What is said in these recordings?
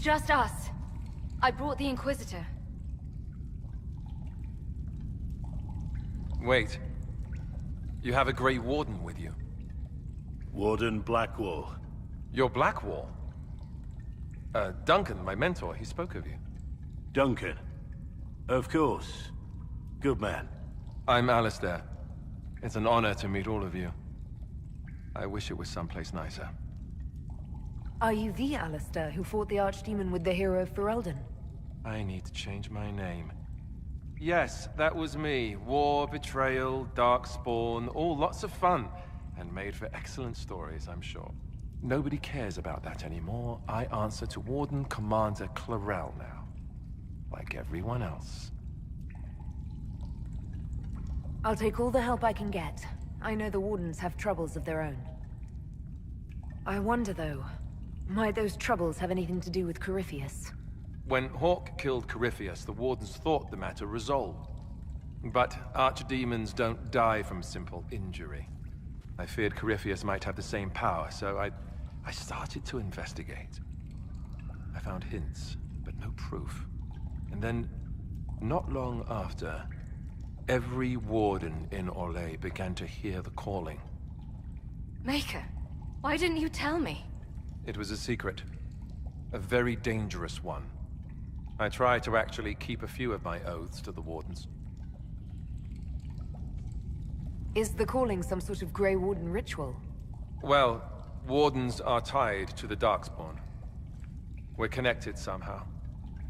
just us. I brought the Inquisitor. Wait. You have a Grey Warden with you? Warden Blackwall. You're Blackwall? Duncan, my mentor, he spoke of you. Duncan. Of course. Good man. I'm Alistair. It's an honor to meet all of you. I wish it was someplace nicer. Are you the Alistair who fought the Archdemon with the hero of Ferelden? I need to change my name. Yes, that was me. War, betrayal, darkspawn, all lots of fun. And made for excellent stories, I'm sure. Nobody cares about that anymore. I answer to Warden Commander Clarel now. Like everyone else. I'll take all the help I can get. I know the Wardens have troubles of their own. I wonder, though, might those troubles have anything to do with Corypheus? When Hawke killed Corypheus, the Wardens thought the matter resolved. But archdemons don't die from simple injury. I feared Corypheus might have the same power, so I started to investigate. I found hints, but no proof. And then, not long after, every Warden in Orlais began to hear the calling. Maker, why didn't you tell me? It was a secret. A very dangerous one. I tried to actually keep a few of my oaths to the Wardens. Is the calling some sort of Grey Warden ritual? Well, Wardens are tied to the Darkspawn. We're connected somehow.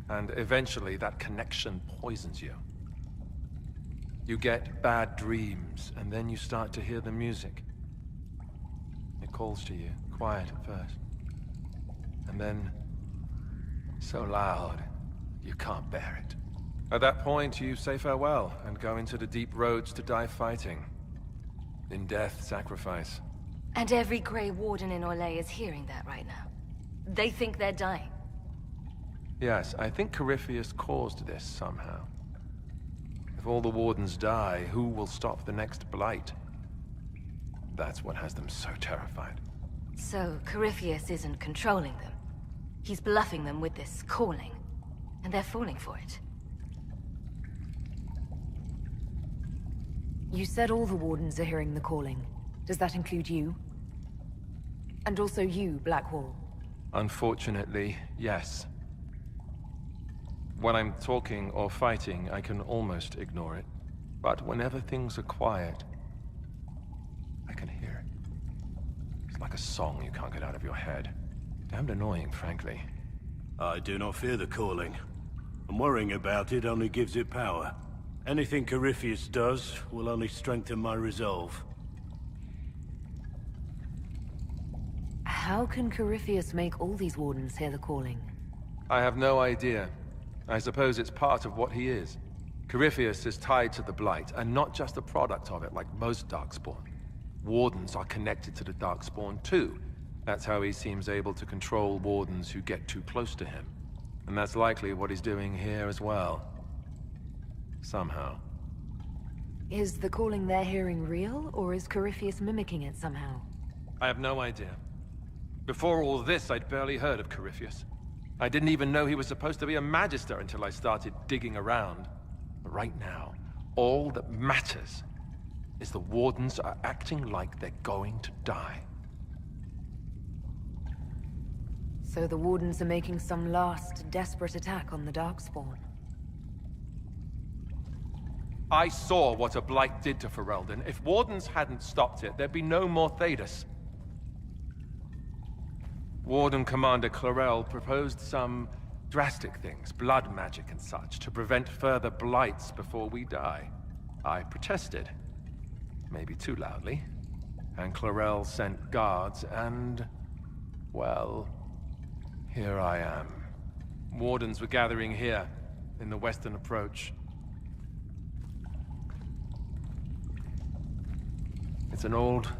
And eventually that connection poisons you. You get bad dreams, and then you start to hear the music. It calls to you, quiet at first. And then, so loud, you can't bear it. At that point, you say farewell, and go into the deep roads to die fighting. In death, sacrifice. And every Grey Warden in Orlais is hearing that right now. They think they're dying. Yes, I think Corypheus caused this somehow. If all the Wardens die, who will stop the next Blight? That's what has them so terrified. So, Corypheus isn't controlling them. He's bluffing them with this calling. And they're falling for it. You said all the Wardens are hearing the calling. Does that include you? And also you, Blackwall? Unfortunately, yes. When I'm talking or fighting, I can almost ignore it. But whenever things are quiet, I can hear it. It's like a song you can't get out of your head. Damned annoying, frankly. I do not fear the calling. And worrying about it only gives it power. Anything Corypheus does will only strengthen my resolve. How can Corypheus make all these Wardens hear the calling? I have no idea. I suppose it's part of what he is. Corypheus is tied to the Blight, and not just a product of it like most Darkspawn. Wardens are connected to the Darkspawn too. That's how he seems able to control Wardens who get too close to him. And that's likely what he's doing here as well. Somehow. Is the calling they're hearing real, or is Corypheus mimicking it somehow? I have no idea. Before all this, I'd barely heard of Corypheus. I didn't even know he was supposed to be a Magister until I started digging around. But right now, all that matters is the Wardens are acting like they're going to die. So the Wardens are making some last, desperate attack on the Darkspawn. I saw what a Blight did to Ferelden. If Wardens hadn't stopped it, there'd be no more Thedas. Warden Commander Clarel proposed some drastic things, blood magic and such, to prevent further Blights before we die. I protested. Maybe too loudly. And Clarel sent guards and... well... here I am. Wardens were gathering here, in the western approach. It's an old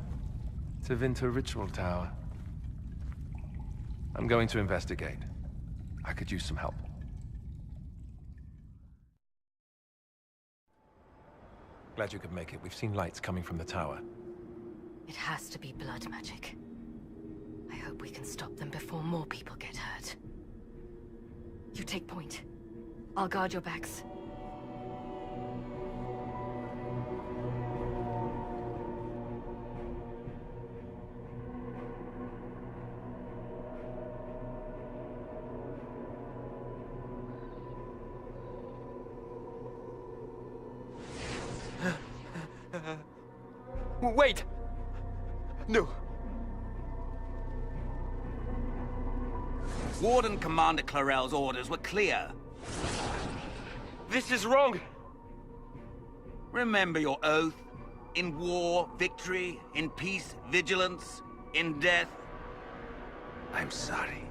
Tevinter ritual tower. I'm going to investigate. I could use some help. Glad you could make it. We've seen lights coming from the tower. It has to be blood magic. I hope we can stop them before more people get hurt. You take point. I'll guard your backs. Wait! No. Warden Commander Clarel's orders were clear. This is wrong! Remember your oath. In war, victory. In peace, vigilance. In death, I'm sorry.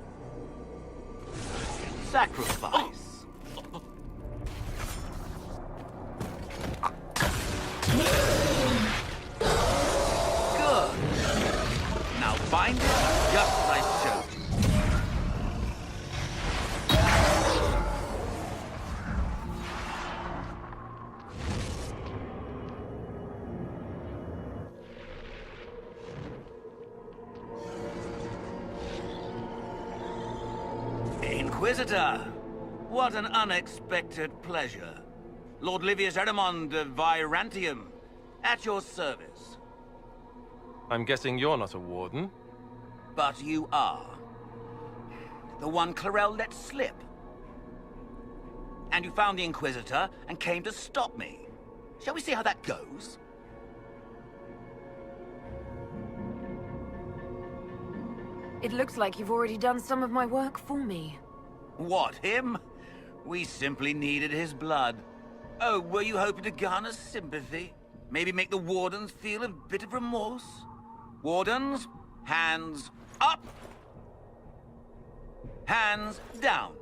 Sacrifice. Good. Now bind it just as I showed you. Inquisitor, what an unexpected pleasure. Lord Livius Erimond of Virantium, at your service. I'm guessing you're not a warden? But you are. The one Clarel let slip. And you found the Inquisitor and came to stop me. Shall we see how that goes? It looks like you've already done some of my work for me. What, him? We simply needed his blood. Oh, were you hoping to garner sympathy? Maybe make the Wardens feel a bit of remorse? Wardens, hands up! Hands down.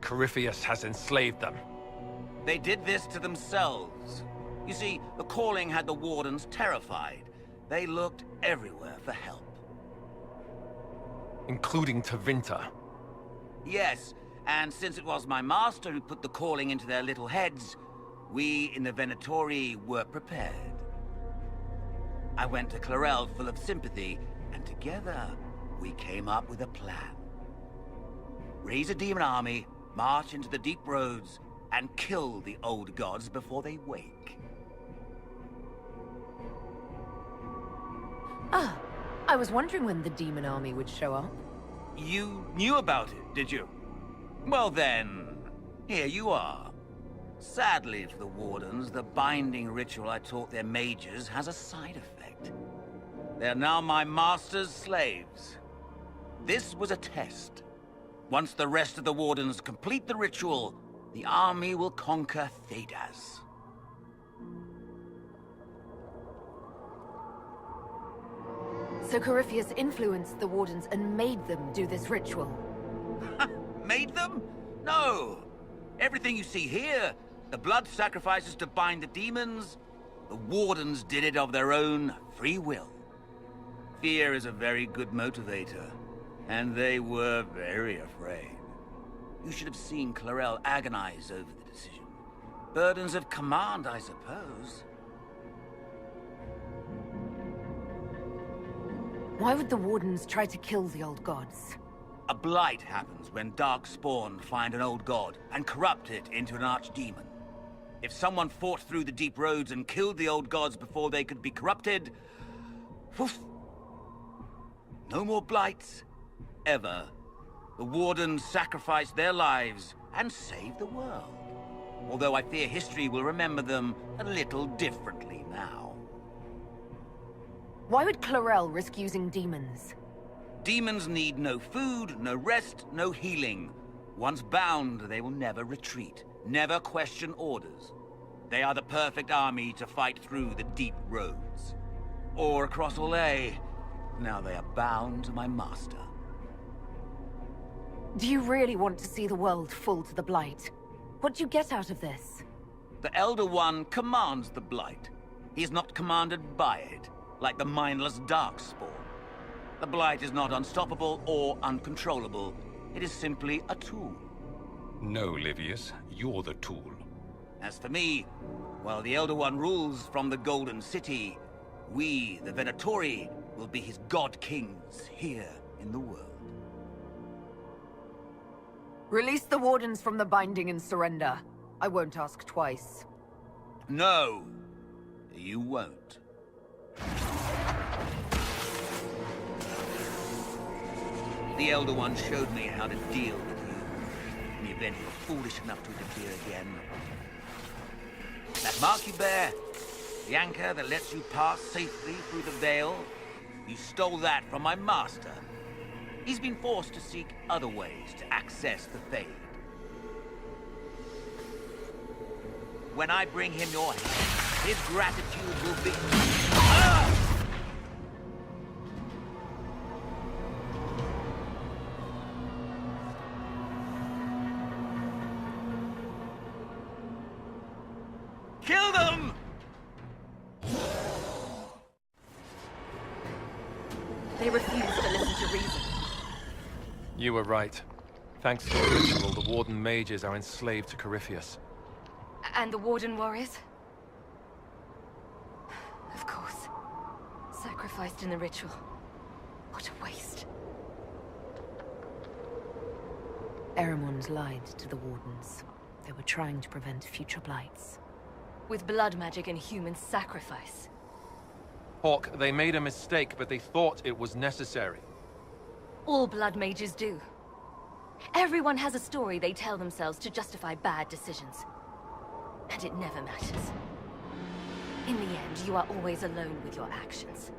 Corypheus has enslaved them. They did this to themselves. You see, the calling had the Wardens terrified. They looked everywhere for help. Including Tevinter. Yes, and since it was my master who put the calling into their little heads, we in the Venatori were prepared. I went to Clarel full of sympathy, and together we came up with a plan. Raise a demon army, march into the deep roads, and kill the old gods before they wake. Ah, I was wondering when the demon army would show up. You knew about it, did you? Well then, here you are. Sadly for the Wardens, the binding ritual I taught their mages has a side effect. They're now my master's slaves. This was a test. Once the rest of the Wardens complete the ritual, the army will conquer Thedas. So Corypheus influenced the Wardens and made them do this ritual. Made them? No! Everything you see here, the blood sacrifices to bind the demons, the Wardens did it of their own free will. Fear is a very good motivator, and they were very afraid. You should have seen Clarel agonize over the decision. Burdens of command, I suppose. Why would the Wardens try to kill the old gods? A blight happens when Darkspawn find an old god and corrupt it into an archdemon. If someone fought through the deep roads and killed the old gods before they could be corrupted... Woof, no more blights, ever. The Wardens sacrificed their lives and saved the world. Although I fear history will remember them a little differently now. Why would Clarel risk using demons? Demons need no food, no rest, no healing. Once bound, they will never retreat, never question orders. They are the perfect army to fight through the deep roads. Or across Olay. Now they are bound to my master. Do you really want to see the world fall to the Blight? What do you get out of this? The Elder One commands the Blight. He is not commanded by it, like the mindless Darkspawn. The Blight is not unstoppable or uncontrollable. It is simply a tool. No, Livius, you're the tool. As for me, while the Elder One rules from the Golden City, we, the Venatori, will be his god kings here in the world. Release the Wardens from the binding and surrender. I won't ask twice. No, you won't. The Elder One showed me how to deal with you, in the event you were foolish enough to interfere again. That mark you bear, the anchor that lets you pass safely through the veil, you stole that from my master. He's been forced to seek other ways to access the Fade. When I bring him your head, his gratitude will be... Ah! Kill them! They refuse to listen to reason. You were right. Thanks to the ritual, the Warden mages are enslaved to Corypheus. And the Warden warriors? Of course. Sacrificed in the ritual. What a waste. Eramond lied to the Wardens. They were trying to prevent future blights. With blood magic and human sacrifice. Hawk, they made a mistake, but they thought it was necessary. All blood mages do. Everyone has a story they tell themselves to justify bad decisions. And it never matters. In the end, you are always alone with your actions.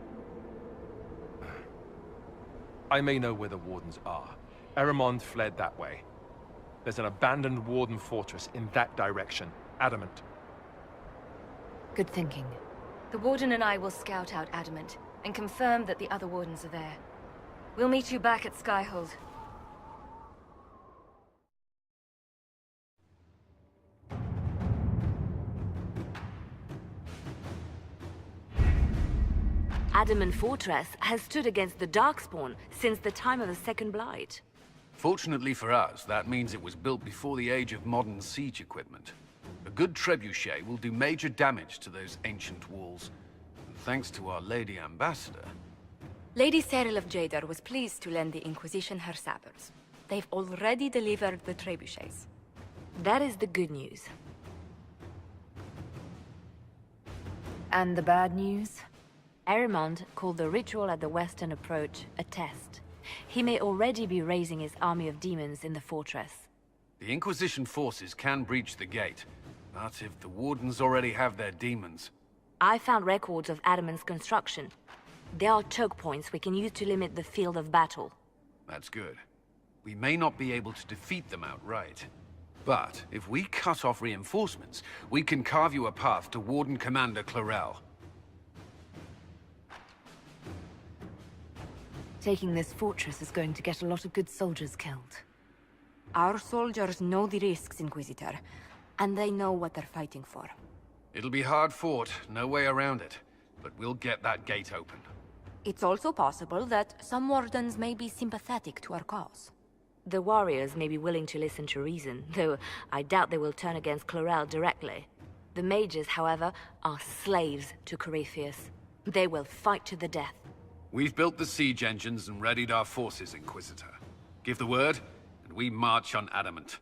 I may know where the Wardens are. Eramond fled that way. There's an abandoned Warden fortress in that direction. Adamant. Good thinking. The Warden and I will scout out Adamant, and confirm that the other Wardens are there. We'll meet you back at Skyhold. Adamant Fortress has stood against the Darkspawn since the time of the Second Blight. Fortunately for us, that means it was built before the age of modern siege equipment. A good trebuchet will do major damage to those ancient walls. And thanks to our Lady Ambassador... Lady Cyril of Jadar was pleased to lend the Inquisition her sabers. They've already delivered the trebuchets. That is the good news. And the bad news? Eramond called the ritual at the western approach a test. He may already be raising his army of demons in the fortress. The Inquisition forces can breach the gate, but if the Wardens already have their demons... I found records of Adamant's construction. There are choke points we can use to limit the field of battle. That's good. We may not be able to defeat them outright. But if we cut off reinforcements, we can carve you a path to Warden Commander Clarel. Taking this fortress is going to get a lot of good soldiers killed. Our soldiers know the risks, Inquisitor, and they know what they're fighting for. It'll be hard fought, no way around it, but we'll get that gate open. It's also possible that some Wardens may be sympathetic to our cause. The warriors may be willing to listen to reason, though I doubt they will turn against Clarel directly. The mages, however, are slaves to Corypheus. They will fight to the death. We've built the siege engines and readied our forces, Inquisitor. Give the word, and we march on Adamant.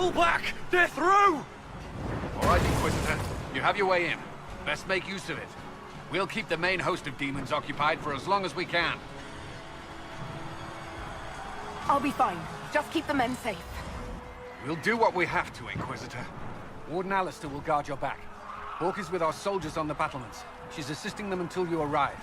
Pull back! They're through! All right, Inquisitor. You have your way in. Best make use of it. We'll keep the main host of demons occupied for as long as we can. I'll be fine. Just keep the men safe. We'll do what we have to, Inquisitor. Warden Alistair will guard your back. Hawk is with our soldiers on the battlements. She's assisting them until you arrive.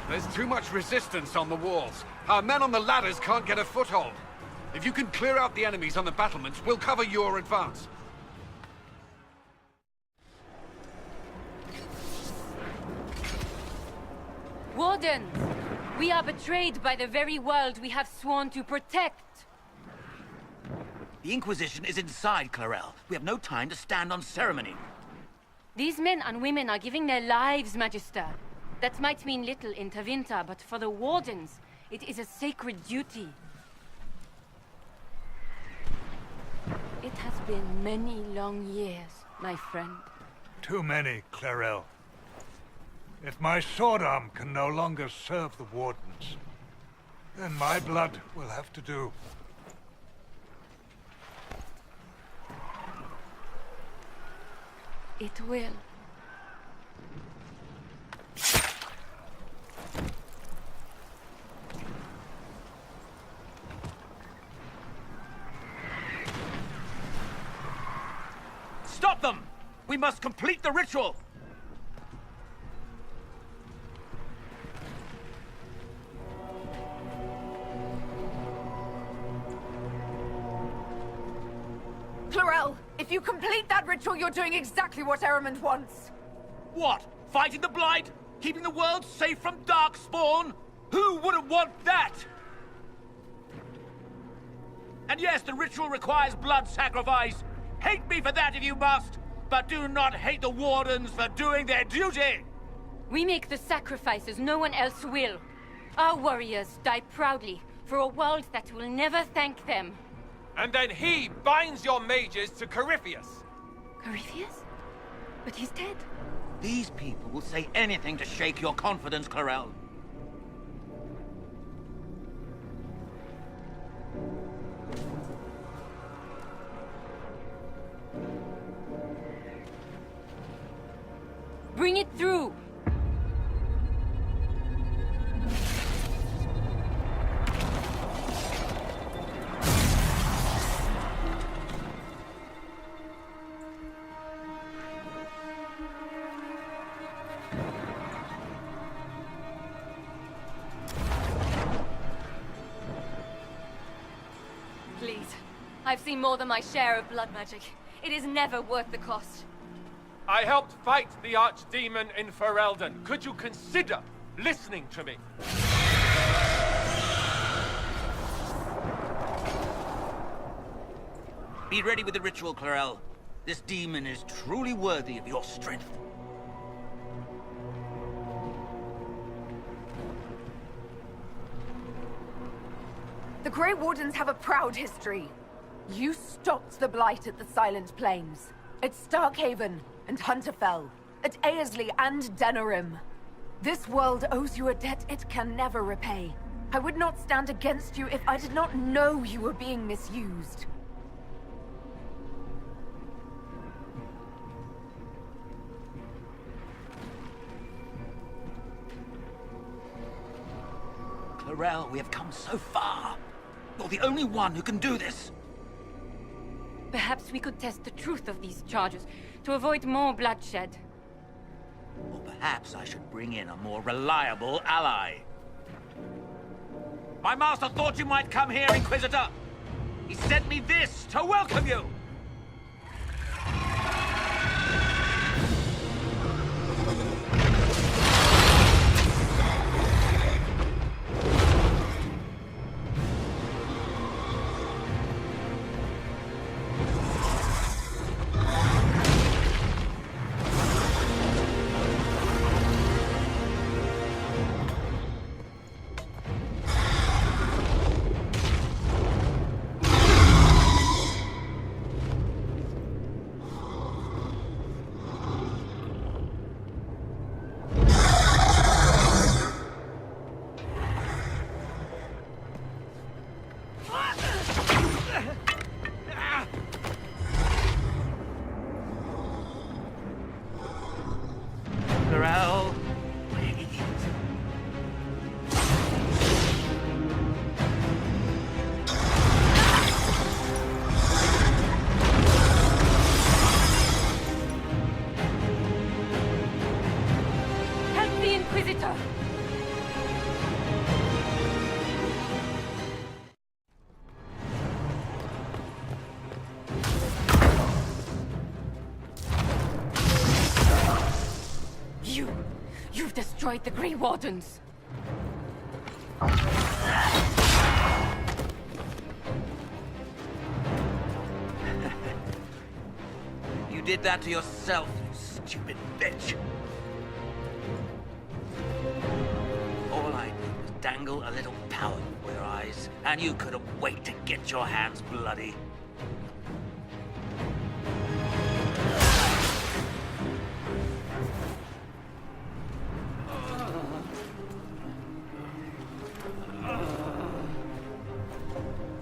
There's too much resistance on the walls. Our men on the ladders can't get a foothold. If you can clear out the enemies on the battlements, we'll cover your advance. Wardens! We are betrayed by the very world we have sworn to protect. The Inquisition is inside, Clarel. We have no time to stand on ceremony. These men and women are giving their lives, Magister. That might mean little in Tevinter, but for the Wardens, it is a sacred duty. It has been many long years, my friend. Too many, Clarel. If my sword arm can no longer serve the Wardens, then my blood will have to do. It will. Stop them! We must complete the ritual! Clarel, if you complete that ritual, you're doing exactly what Ehrman wants. What? Fighting the Blight? Keeping the world safe from Darkspawn? Who wouldn't want that? And yes, the ritual requires blood sacrifice. Hate me for that if you must, but do not hate the Wardens for doing their duty! We make the sacrifices no one else will. Our warriors die proudly for a world that will never thank them. And then he binds your mages to Corypheus. Corypheus? But he's dead. These people will say anything to shake your confidence, Clarel. Bring it through! Please. I've seen more than my share of blood magic. It is never worth the cost. I helped fight the archdemon in Ferelden. Could you consider listening to me? Be ready with the ritual, Clarel. This demon is truly worthy of your strength. The Grey Wardens have a proud history. You stopped the Blight at the Silent Plains, at Starkhaven and Hunterfell, at Aesley and Denerim. This world owes you a debt it can never repay. I would not stand against you if I did not know you were being misused. Clarel, we have come so far. You're the only one who can do this. Perhaps we could test the truth of these charges to avoid more bloodshed. Or perhaps I should bring in a more reliable ally. My master thought you might come here, Inquisitor. He sent me this to welcome you. Inquisitor! You've destroyed the Grey Wardens! You did that to yourself, you stupid bitch. All I did was dangle a little power before your eyes, and you couldn't wait to get your hands bloody.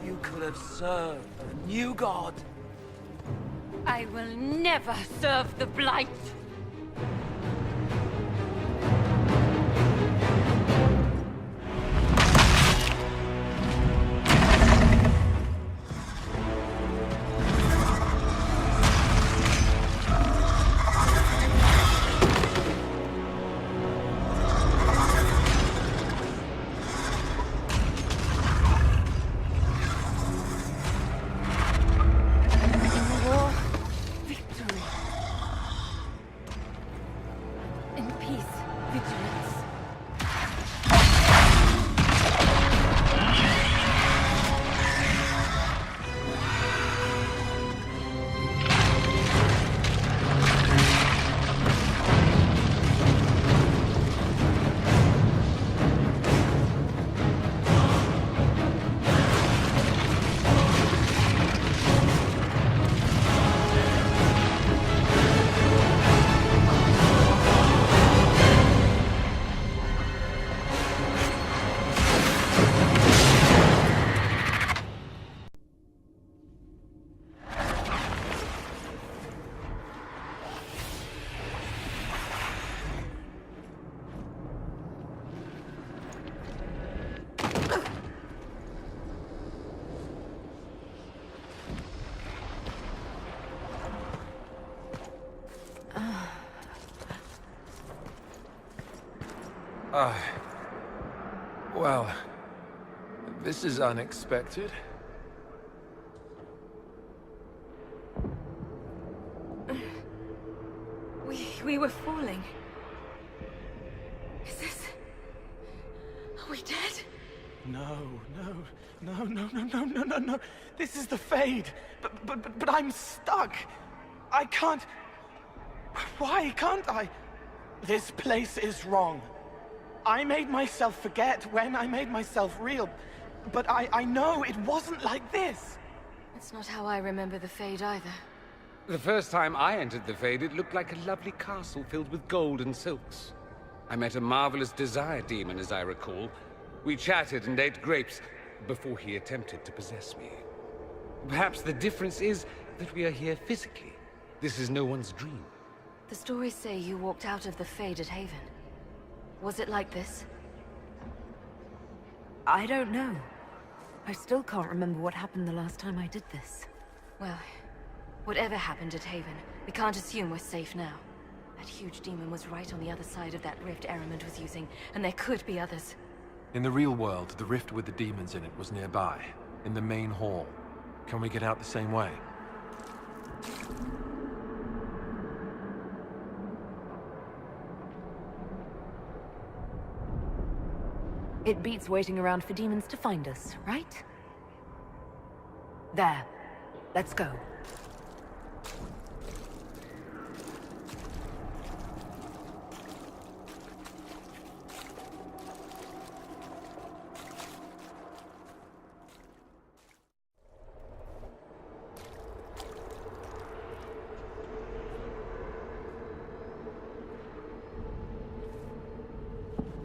You could have served a new god. I will never serve the Blight! Well, this is unexpected. We were falling. Is this... Are we dead? No. This is the Fade. But I'm stuck. I can't... Why can't I? This place is wrong. I made myself forget when I made myself real. But I know it wasn't like this. That's not how I remember the Fade either. The first time I entered the Fade, it looked like a lovely castle filled with gold and silks. I met a marvelous desire demon, as I recall. We chatted and ate grapes before he attempted to possess me. Perhaps the difference is that we are here physically. This is no one's dream. The stories say you walked out of the Fade at Haven. Was it like this? I don't know. I still can't remember what happened the last time I did this. Well, whatever happened at Haven, we can't assume we're safe now. That huge demon was right on the other side of that rift Ehremund was using, and there could be others. In the real world, the rift with the demons in it was nearby, in the main hall. Can we get out the same way? It beats waiting around for demons to find us, right? There. Let's go.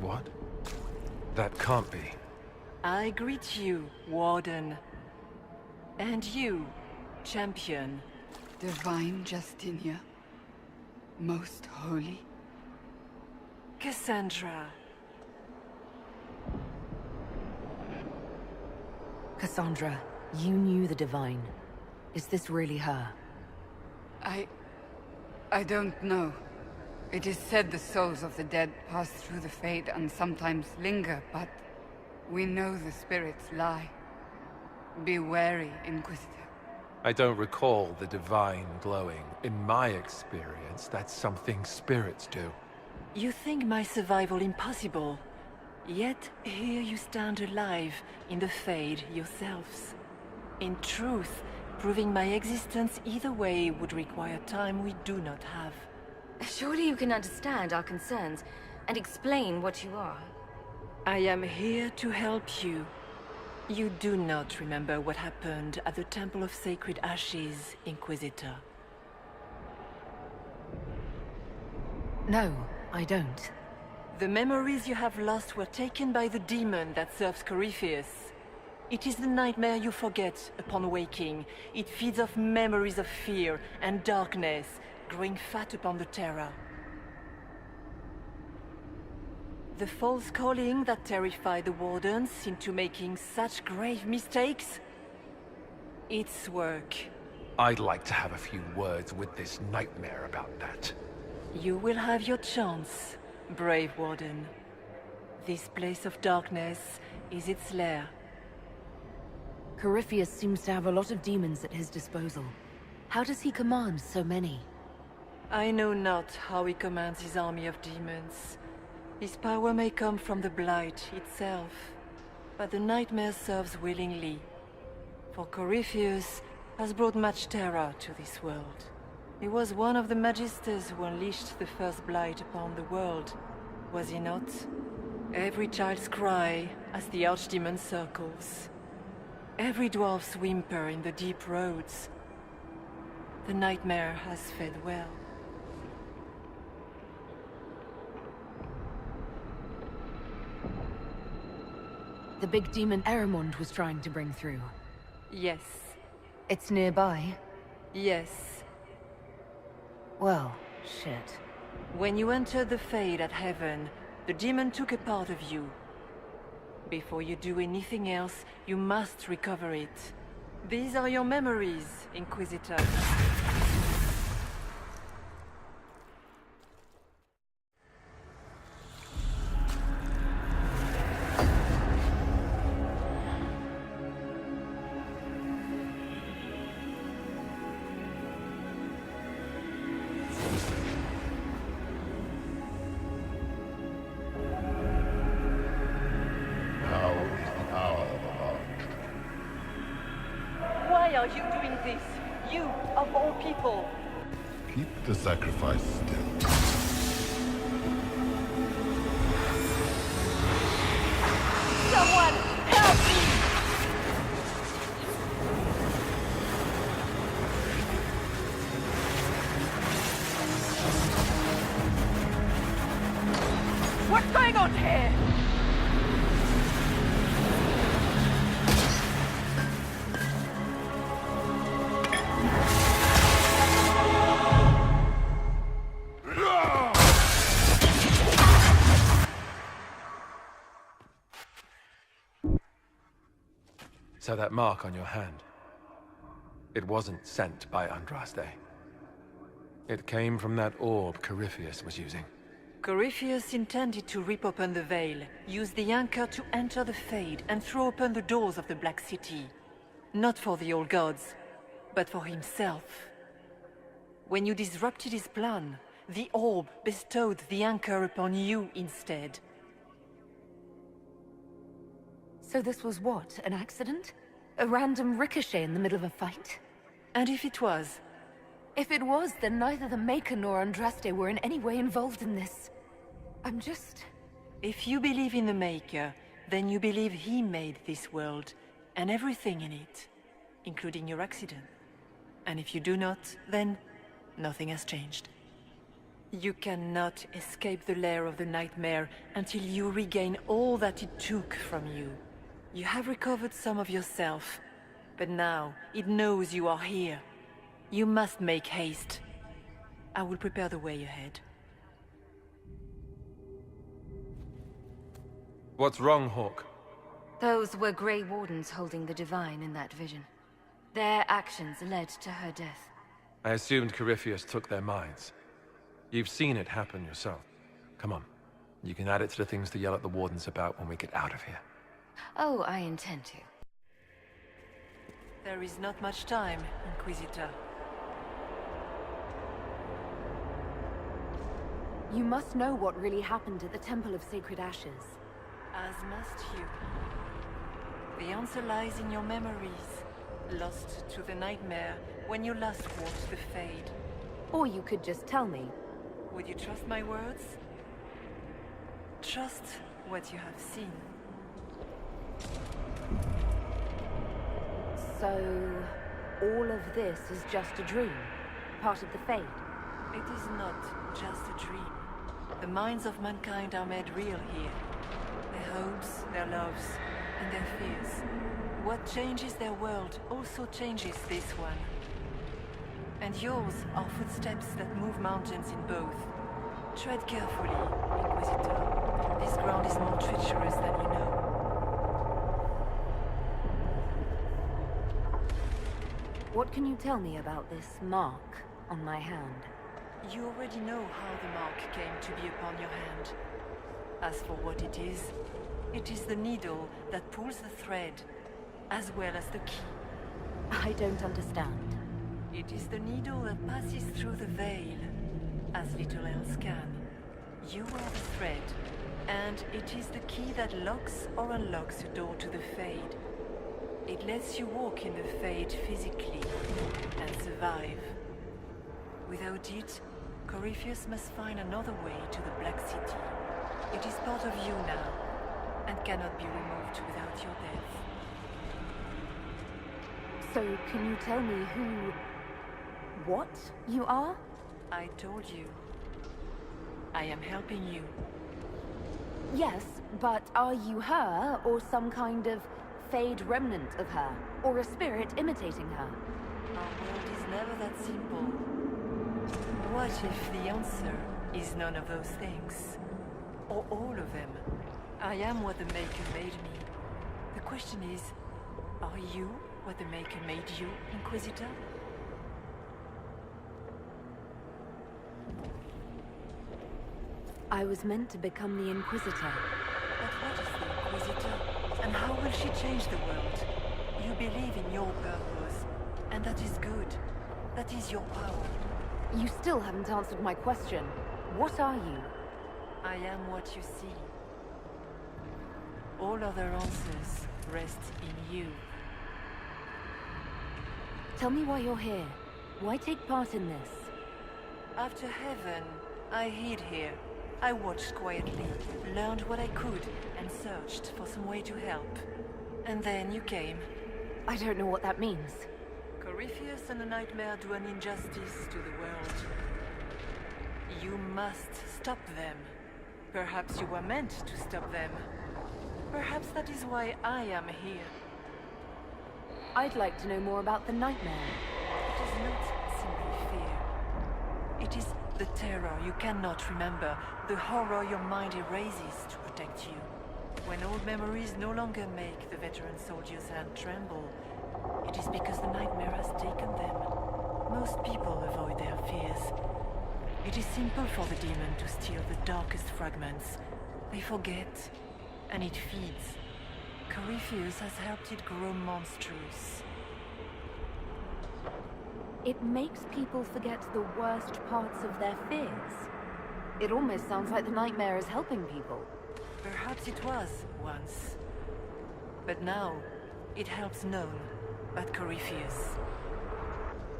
What? That can't be. I greet you, Warden. And you, Champion. Divine Justinia. Most holy. Cassandra. Cassandra, you knew the Divine. Is this really her? I don't know. It is said the souls of the dead pass through the Fade and sometimes linger, but we know the spirits lie. Be wary, Inquisitor. I don't recall the divine glowing. In my experience, that's something spirits do. You think my survival impossible, yet here you stand alive in the Fade yourselves. In truth, proving my existence either way would require time we do not have. Surely you can understand our concerns and explain what you are. I am here to help you. You do not remember what happened at the Temple of Sacred Ashes, Inquisitor. No, I don't. The memories you have lost were taken by the demon that serves Corypheus. It is the nightmare you forget upon waking. It feeds off memories of fear and darkness, growing fat upon the terror. The false calling that terrified the Wardens into making such grave mistakes? Its work. I'd like to have a few words with this nightmare about that. You will have your chance, brave Warden. This place of darkness is its lair. Corypheus seems to have a lot of demons at his disposal. How does he command so many? I know not how he commands his army of demons. His power may come from the Blight itself, but the nightmare serves willingly. For Corypheus has brought much terror to this world. He was one of the Magisters who unleashed the first Blight upon the world, was he not? Every child's cry as the Archdemon circles. Every dwarf's whimper in the deep roads. The nightmare has fed well. The big demon Eramond was trying to bring through. Yes. It's nearby? Yes. Well, shit. When you entered the Fade at Heaven, the demon took a part of you. Before you do anything else, you must recover it. These are your memories, Inquisitor. Why are you doing this? You, of all people. Keep the sacrifice still. Someone, help me! What's going on here? So that mark on your hand, it wasn't sent by Andraste. It came from that orb Corypheus was using. Corypheus intended to rip open the veil, use the anchor to enter the Fade, and throw open the doors of the Black City. Not for the old gods, but for himself. When you disrupted his plan, the orb bestowed the anchor upon you instead. So this was what, an accident? A random ricochet in the middle of a fight? And if it was? If it was, then neither the Maker nor Andraste were in any way involved in this. I'm just... If you believe in the Maker, then you believe he made this world, and everything in it, including your accident. And if you do not, then nothing has changed. You cannot escape the lair of the nightmare until you regain all that it took from you. You have recovered some of yourself, but now it knows you are here. You must make haste. I will prepare the way ahead. What's wrong, Hawk? Those were Grey Wardens holding the Divine in that vision. Their actions led to her death. I assumed Corypheus took their minds. You've seen it happen yourself. Come on. You can add it to the things to yell at the Wardens about when we get out of here. Oh, I intend to. There is not much time, Inquisitor. You must know what really happened at the Temple of Sacred Ashes. As must you. The answer lies in your memories, lost to the nightmare when you last walked the Fade. Or you could just tell me. Would you trust my words? Trust what you have seen. So, all of this is just a dream? Part of the Fade? It is not just a dream. The minds of mankind are made real here. Their hopes, their loves, and their fears. What changes their world also changes this one. And yours are footsteps that move mountains in both. Tread carefully, Inquisitor. This ground is more treacherous than you know. What can you tell me about this mark on my hand? You already know how the mark came to be upon your hand. As for what it is the needle that pulls the thread, as well as the key. I don't understand. It is the needle that passes through the veil, as little else can. You are the thread, and it is the key that locks or unlocks the door to the Fade. It lets you walk in the Fade physically, and survive. Without it, Corypheus must find another way to the Black City. It is part of you now, and cannot be removed without your death. So, can you tell me what you are? I told you. I am helping you. Yes, but are you her, or some kind of Fade remnant of her? Or a spirit imitating her? Our world is never that simple. What if the answer is none of those things? Or all of them? I am what the Maker made me. The question is, are you what the Maker made you, Inquisitor? I was meant to become the Inquisitor. But what is the Inquisitor? And how will she change the world? You believe in your purpose, and that is good. That is your power. You still haven't answered my question. What are you? I am what you see. All other answers rest in you. Tell me why you're here. Why take part in this? After heaven, I hid here. I watched quietly, learned what I could, and searched for some way to help. And then you came. I don't know what that means. Corypheus and the Nightmare do an injustice to the world. You must stop them. Perhaps you were meant to stop them. Perhaps that is why I am here. I'd like to know more about the Nightmare. It is not simply fear. It is the terror you cannot remember, the horror your mind erases to protect you. When old memories no longer make the veteran soldier's hand tremble, it is because the Nightmare has taken them. Most people avoid their fears. It is simple for the demon to steal the darkest fragments. They forget, and it feeds. Corypheus has helped it grow monstrous. It makes people forget the worst parts of their fears. It almost sounds like the Nightmare is helping people. Perhaps it was, once. But now, it helps none but Corypheus.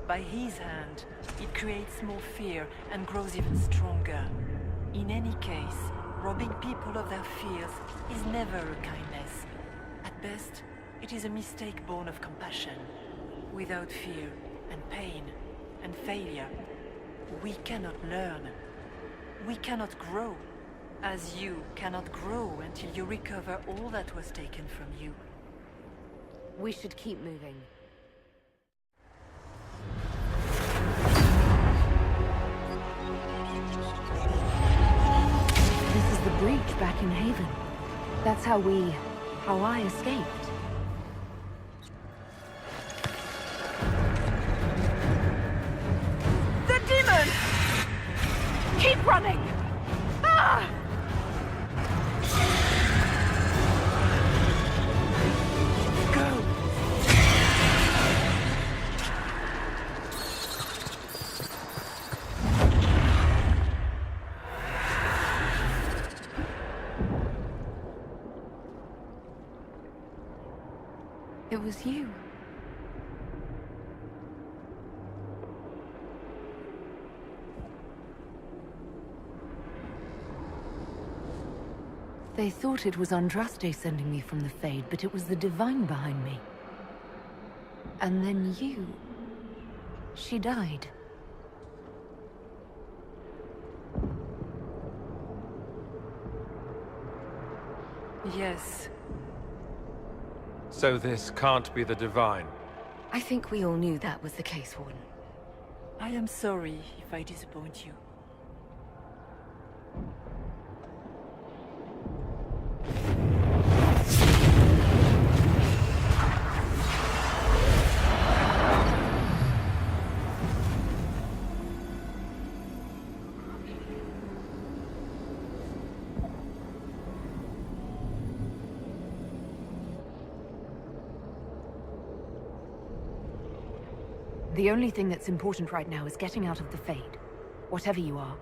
By his hand, it creates more fear and grows even stronger. In any case, robbing people of their fears is never a kindness. At best, it is a mistake born of compassion. Without fear, and pain, and failure, we cannot learn. We cannot grow, as you cannot grow until you recover all that was taken from you. We should keep moving. This is the breach back in Haven. That's how I escaped. It was you. They thought it was Andraste sending me from the Fade, but it was the Divine behind me. And then you... She died. Yes. So this can't be the Divine. I think we all knew that was the case, Warden. I am sorry if I disappoint you. The only thing that's important right now is getting out of the Fade. Whatever you are,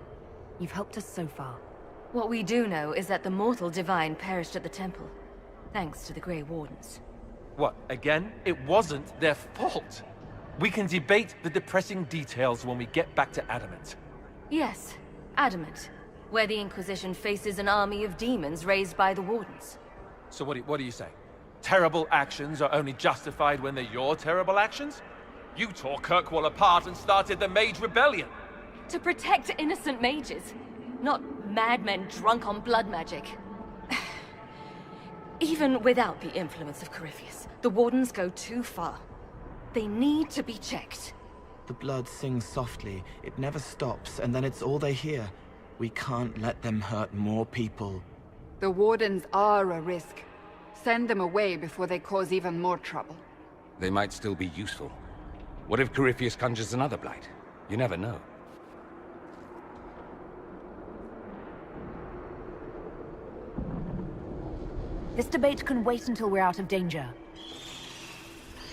you've helped us so far. What we do know is that the mortal Divine perished at the temple, thanks to the Grey Wardens. What, again? It wasn't their fault. We can debate the depressing details when we get back to Adamant. Yes, Adamant, where the Inquisition faces an army of demons raised by the Wardens. So what do you say? Terrible actions are only justified when they're your terrible actions? You tore Kirkwall apart and started the Mage Rebellion. To protect innocent mages, not madmen drunk on blood magic. Even without the influence of Corypheus, the Wardens go too far. They need to be checked. The blood sings softly, it never stops, and then it's all they hear. We can't let them hurt more people. The Wardens are a risk. Send them away before they cause even more trouble. They might still be useful. What if Corypheus conjures another blight? You never know. This debate can wait until we're out of danger.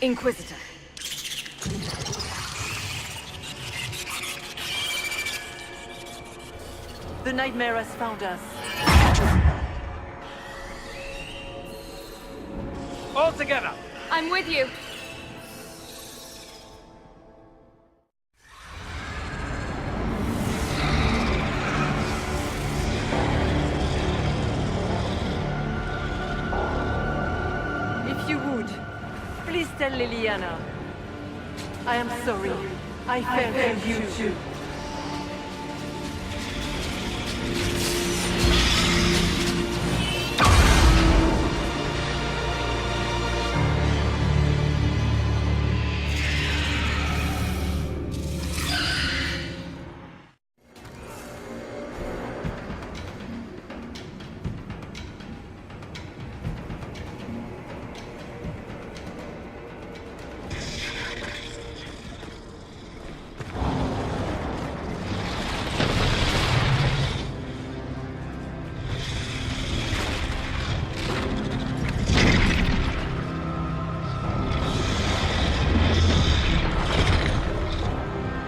Inquisitor. The nightmare has found us. All together! I'm with you. If you would, please tell Liliana. I am sorry. I failed you too.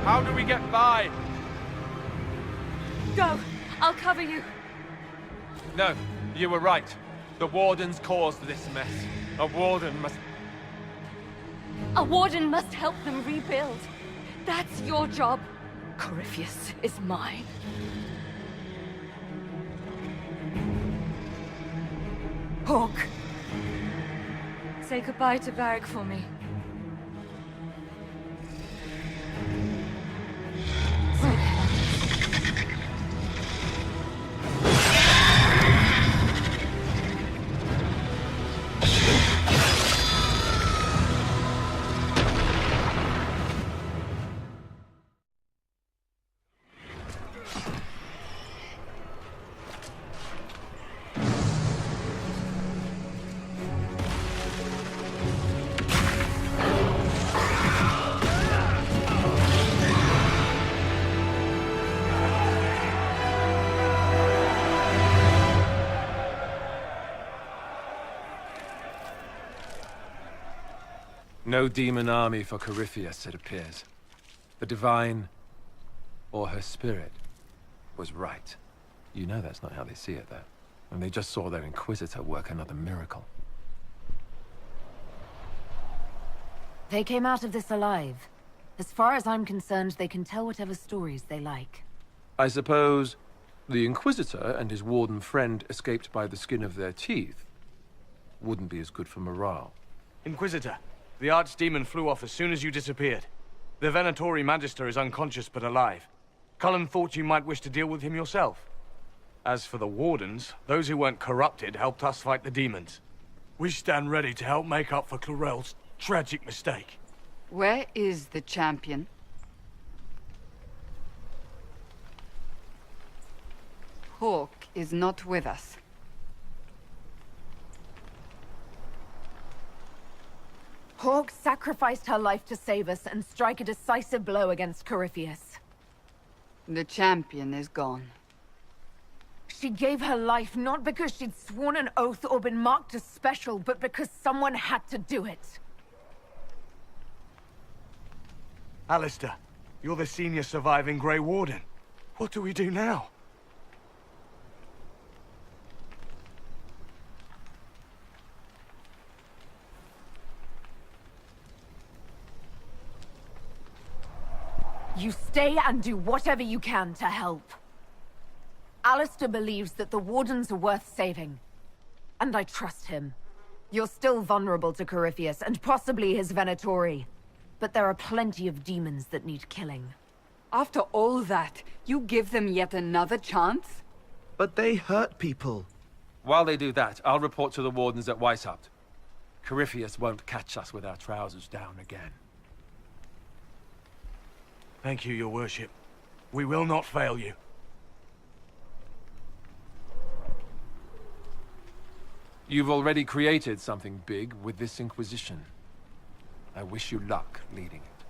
How do we get by? Go! I'll cover you. No, you were right. The Wardens caused this mess. A Warden must... A Warden must help them rebuild. That's your job. Corypheus is mine. Hawk. Say goodbye to Varric for me. No demon army for Corypheus, it appears. The Divine, or her spirit, was right. You know that's not how they see it, though. And they just saw their Inquisitor work another miracle. They came out of this alive. As far as I'm concerned, they can tell whatever stories they like. I suppose the Inquisitor and his warden friend escaped by the skin of their teeth. Wouldn't be as good for morale. Inquisitor, the Archdemon flew off as soon as you disappeared. The Venatori Magister is unconscious but alive. Cullen thought you might wish to deal with him yourself. As for the Wardens, those who weren't corrupted helped us fight the demons. We stand ready to help make up for Clarel's tragic mistake. Where is the champion? Hawk is not with us. Hawk sacrificed her life to save us and strike a decisive blow against Corypheus. The champion is gone. She gave her life not because she'd sworn an oath or been marked as special, but because someone had to do it. Alistair, you're the senior surviving Grey Warden. What do we do now? You stay and do whatever you can to help. Alistair believes that the Wardens are worth saving. And I trust him. You're still vulnerable to Corypheus, and possibly his Venatori. But there are plenty of demons that need killing. After all that, you give them yet another chance? But they hurt people. While they do that, I'll report to the Wardens at Weishaupt. Corypheus won't catch us with our trousers down again. Thank you, your worship. We will not fail you. You've already created something big with this Inquisition. I wish you luck leading it.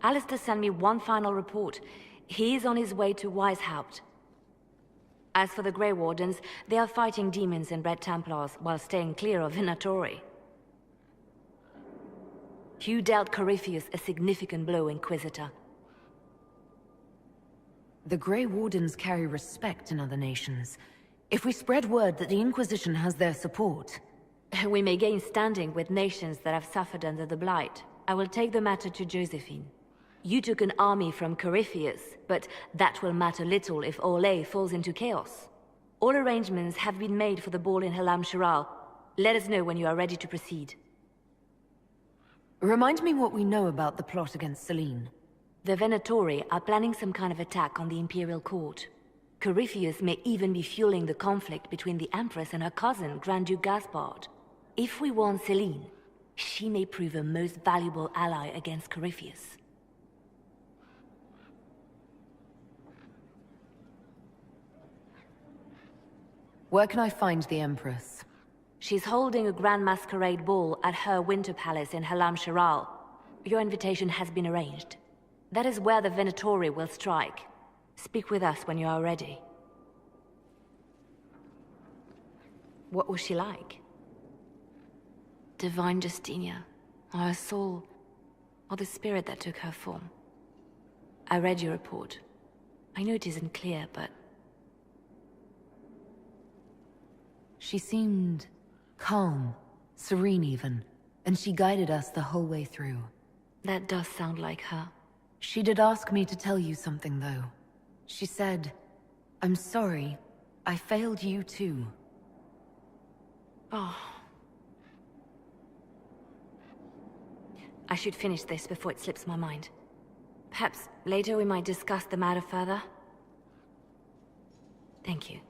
Alistair sent me one final report. He is on his way to Weishaupt. As for the Grey Wardens, they are fighting demons and Red Templars while staying clear of Venatori. You dealt Corypheus a significant blow, Inquisitor. The Grey Wardens carry respect in other nations. If we spread word that the Inquisition has their support... We may gain standing with nations that have suffered under the Blight. I will take the matter to Josephine. You took an army from Corypheus, but that will matter little if Orlais falls into chaos. All arrangements have been made for the ball in Halam Shiral. Let us know when you are ready to proceed. Remind me what we know about the plot against Selene. The Venatori are planning some kind of attack on the Imperial Court. Corypheus may even be fueling the conflict between the Empress and her cousin, Grand Duke Gaspard. If we warn Selene, she may prove a most valuable ally against Corypheus. Where can I find the Empress? She's holding a grand masquerade ball at her winter palace in Halam Shiral. Your invitation has been arranged. That is where the Venatori will strike. Speak with us when you are ready. What was she like? Divine Justinia, or her soul, or the spirit that took her form? I read your report. I know it isn't clear, but... She seemed calm, serene even, and she guided us the whole way through. That does sound like her. She did ask me to tell you something, though. She said, "I'm sorry, I failed you too." Oh. I should finish this before it slips my mind. Perhaps later we might discuss the matter further. Thank you.